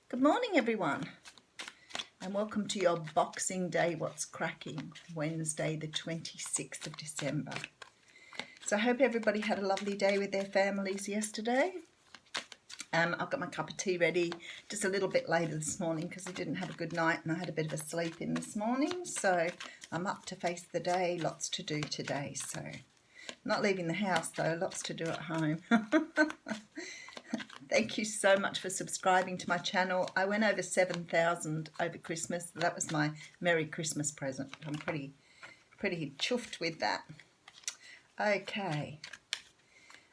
Good morning, everyone, and welcome to your Boxing Day What's Cracking, Wednesday the 26th of December. So I hope everybody had a lovely day with their families yesterday. I've got my cup of tea ready just a little bit later this morning because I didn't have a good night and I had a bit of a sleep in this morning. So I'm up to face the day, lots to do today. So I'm not leaving the house though, lots to do at home. Thank you so much for subscribing to my channel. I went over 7,000 over Christmas. That was my Merry Christmas present. I'm pretty chuffed with that. Okay.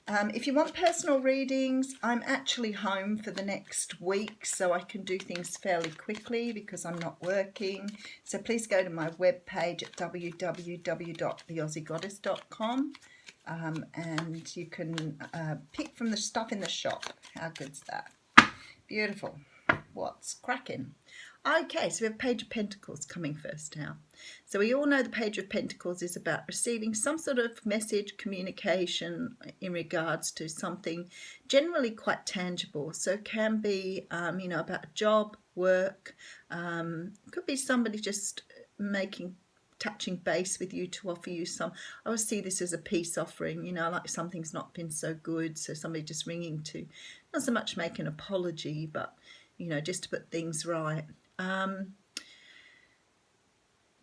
If you want personal readings, I'm actually home for the next week, so I can do things fairly quickly because I'm not working. So please go to my webpage at www.theaussiegoddess.com. And you can pick from the stuff in the shop. How good's that? Beautiful. What's cracking? Okay, so we have Page of Pentacles coming first now. So we all know the Page of Pentacles is about receiving some sort of message, communication in regards to something generally quite tangible. So it can be, about a job, work. Could be somebody just touching base with you to offer you some. I always see this as a peace offering, like something's not been so good, so somebody just ringing to not so much make an apology, but just to put things right.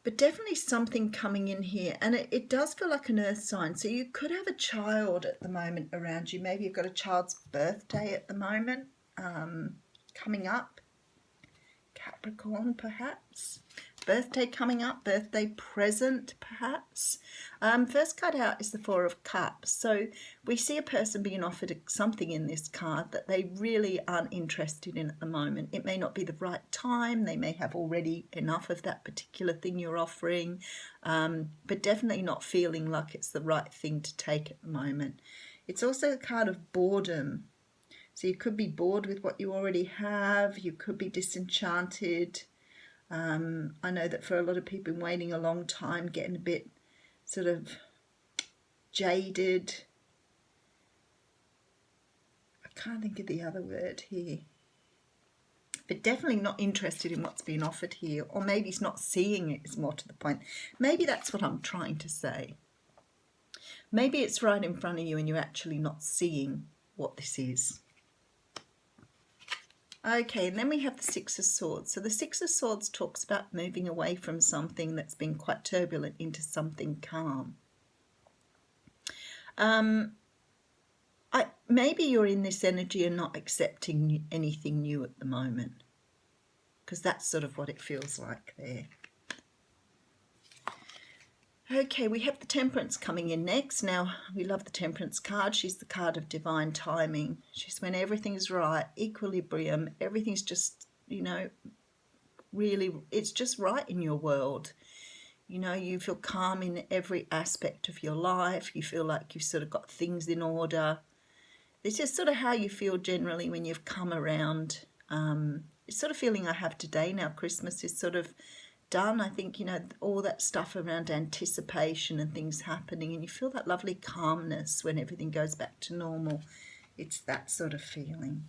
But definitely something coming in here, and it does feel like an earth sign. So you could have a child at the moment around you. Maybe you've got a child's birthday at the moment coming up. Capricorn, perhaps. Birthday coming up, birthday present, perhaps. First card out is the Four of Cups. So we see a person being offered something in this card that they really aren't interested in at the moment. It may not be the right time. They may have already enough of that particular thing you're offering, but definitely not feeling like it's the right thing to take at the moment. It's also a card of boredom. So you could be bored with what you already have. You could be disenchanted. I know that for a lot of people waiting a long time, getting a bit sort of jaded. I can't think of the other word here. But definitely not interested in what's being offered here. Or maybe it's not seeing it is more to the point. Maybe that's what I'm trying to say. Maybe it's right in front of you and you're actually not seeing what this is. Okay, and then we have the Six of Swords. So the Six of Swords talks about moving away from something that's been quite turbulent into something calm. Maybe you're in this energy and not accepting anything new at the moment, because that's sort of what it feels like there. Okay, we have the Temperance coming in next. Now, we love the Temperance card. She's the card of divine timing. She's when everything's right, equilibrium, everything's just, really, it's just right in your world. You feel calm in every aspect of your life. You feel like you've sort of got things in order. This is sort of how you feel generally when you've come around. It's sort of feeling I have today now. Christmas is sort of done. I think, all that stuff around anticipation and things happening, and you feel that lovely calmness when everything goes back to normal. It's that sort of feeling.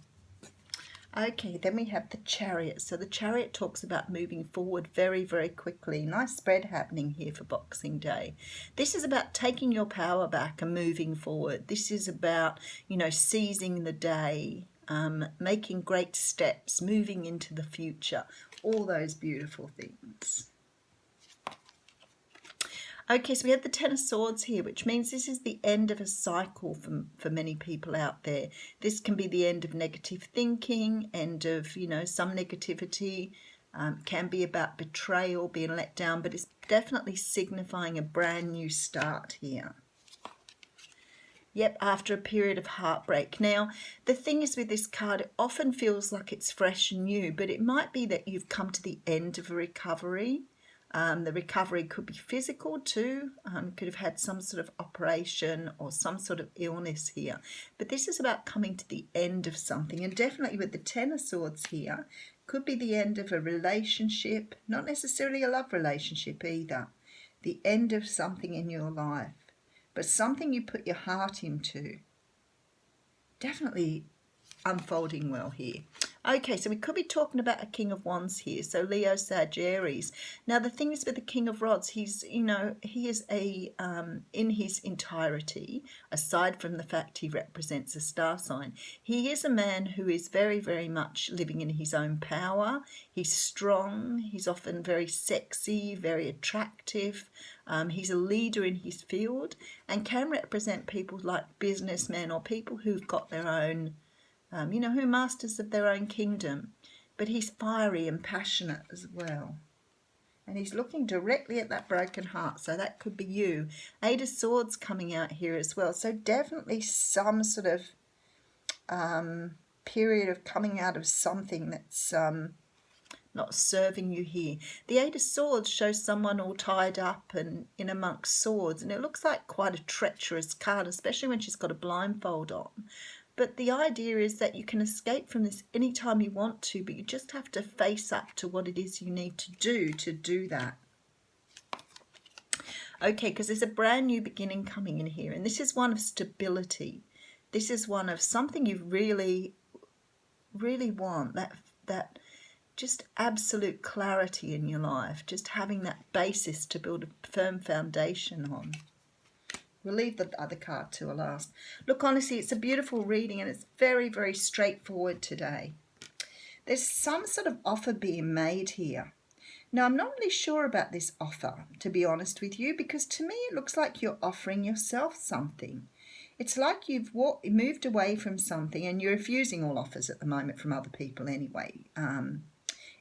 Okay, then we have the Chariot. So the Chariot talks about moving forward very, very quickly. Nice spread happening here for Boxing Day. This is about taking your power back and moving forward. This is about, seizing the day, making great steps, moving into the future, all those beautiful things. Okay, so we have the Ten of Swords here, which means this is the end of a cycle for many people out there. This can be the end of negative thinking, end of, some negativity. Can be about betrayal, being let down, but it's definitely signifying a brand new start here. Yep, after a period of heartbreak. Now, the thing is with this card, it often feels like it's fresh and new, but it might be that you've come to the end of a recovery. The recovery could be physical too. Could have had some sort of operation or some sort of illness here. But this is about coming to the end of something. And definitely with the Ten of Swords here, could be the end of a relationship, not necessarily a love relationship either. The end of something in your life. But something you put your heart into. Definitely unfolding well here. Okay, so we could be talking about a King of Wands here. So Leo, Sagittarius. Now the thing is with the King of Rods, he's, you know, he is a, in his entirety, aside from the fact he represents a star sign, he is a man who is very, very much living in his own power. He's strong. He's often very sexy, very attractive. He's a leader in his field and can represent people like businessmen or people who've got their own, you know, who are masters of their own kingdom. But he's fiery and passionate as well. And he's looking directly at that broken heart. So that could be you. Eight of Swords coming out here as well. So definitely some sort of period of coming out of something that's not serving you here. The Eight of Swords shows someone all tied up and in amongst swords. And it looks like quite a treacherous card, especially when she's got a blindfold on. But the idea is that you can escape from this anytime you want to, but you just have to face up to what it is you need to do that. Okay, because there's a brand new beginning coming in here, and this is one of stability. This is one of something you really, really want, that just absolute clarity in your life, just having that basis to build a firm foundation on. We'll leave the other card to last. Look, honestly, it's a beautiful reading and it's very, very straightforward today. There's some sort of offer being made here. Now, I'm not really sure about this offer, to be honest with you, because to me it looks like you're offering yourself something. It's like you've moved away from something and you're refusing all offers at the moment from other people anyway.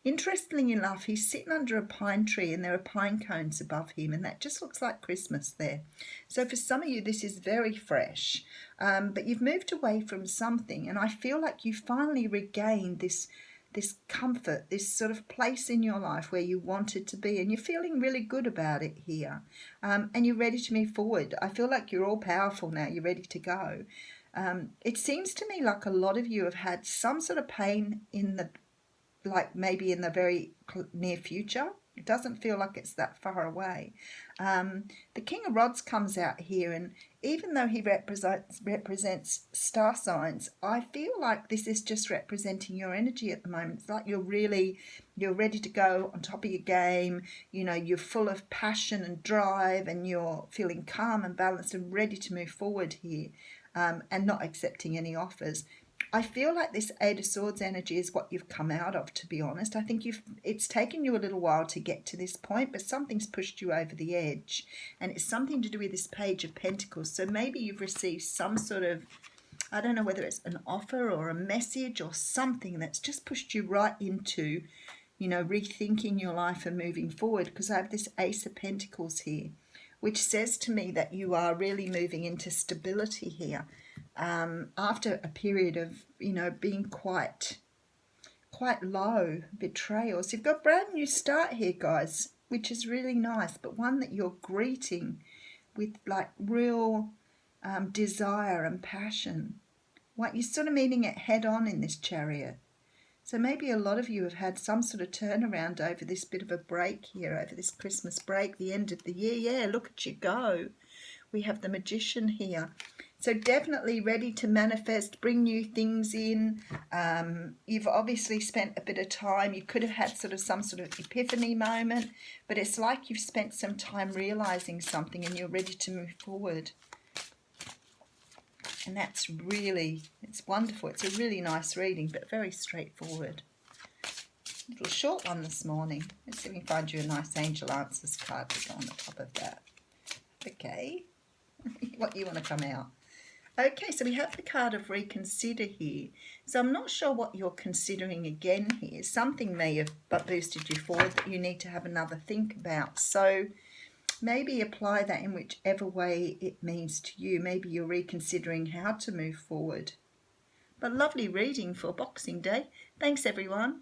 Interestingly enough, he's sitting under a pine tree and there are pine cones above him, and that just looks like Christmas there. So for some of you, this is very fresh, but you've moved away from something, and I feel like you finally regained this comfort, this sort of place in your life where you wanted to be, and you're feeling really good about it here, and you're ready to move forward. I feel like you're all powerful now. You're ready to go. It seems to me like a lot of you have had some sort of pain in the, like maybe in the very near future. It doesn't feel like it's that far away. The King of Rods comes out here, and even though he represents star signs, I feel like this is just representing your energy at the moment. It's like you're ready to go on top of your game. You know, you're full of passion and drive, and you're feeling calm and balanced and ready to move forward here, and not accepting any offers. I feel like this Eight of Swords energy is what you've come out of, to be honest. I think it's taken you a little while to get to this point, but something's pushed you over the edge. And it's something to do with this Page of Pentacles. So maybe you've received some sort of, I don't know whether it's an offer or a message or something that's just pushed you right into, you know, rethinking your life and moving forward. Because I have this Ace of Pentacles here, which says to me that you are really moving into stability here. After a period of, you know, being quite low, betrayals. You've got a brand new start here, guys, which is really nice, but one that you're greeting with like real desire and passion. What you're sort of meeting it head on in this Chariot. So maybe a lot of you have had some sort of turnaround over this bit of a break here, over this Christmas break, the end of the year. Yeah, look at you go. We have the Magician here. So definitely ready to manifest, bring new things in. You've obviously spent a bit of time. You could have had sort of some sort of epiphany moment, but it's like you've spent some time realizing something and you're ready to move forward. And that's really, it's wonderful. It's a really nice reading, but very straightforward. Little short one this morning. Let's see if we can find you a nice Angel Answers card to go on the top of that. Okay. What you want to come out? Okay, so we have the card of Reconsider here. So I'm not sure what you're considering again here. Something may have boosted you forward that you need to have another think about. So maybe apply that in whichever way it means to you. Maybe you're reconsidering how to move forward. But lovely reading for Boxing Day. Thanks, everyone.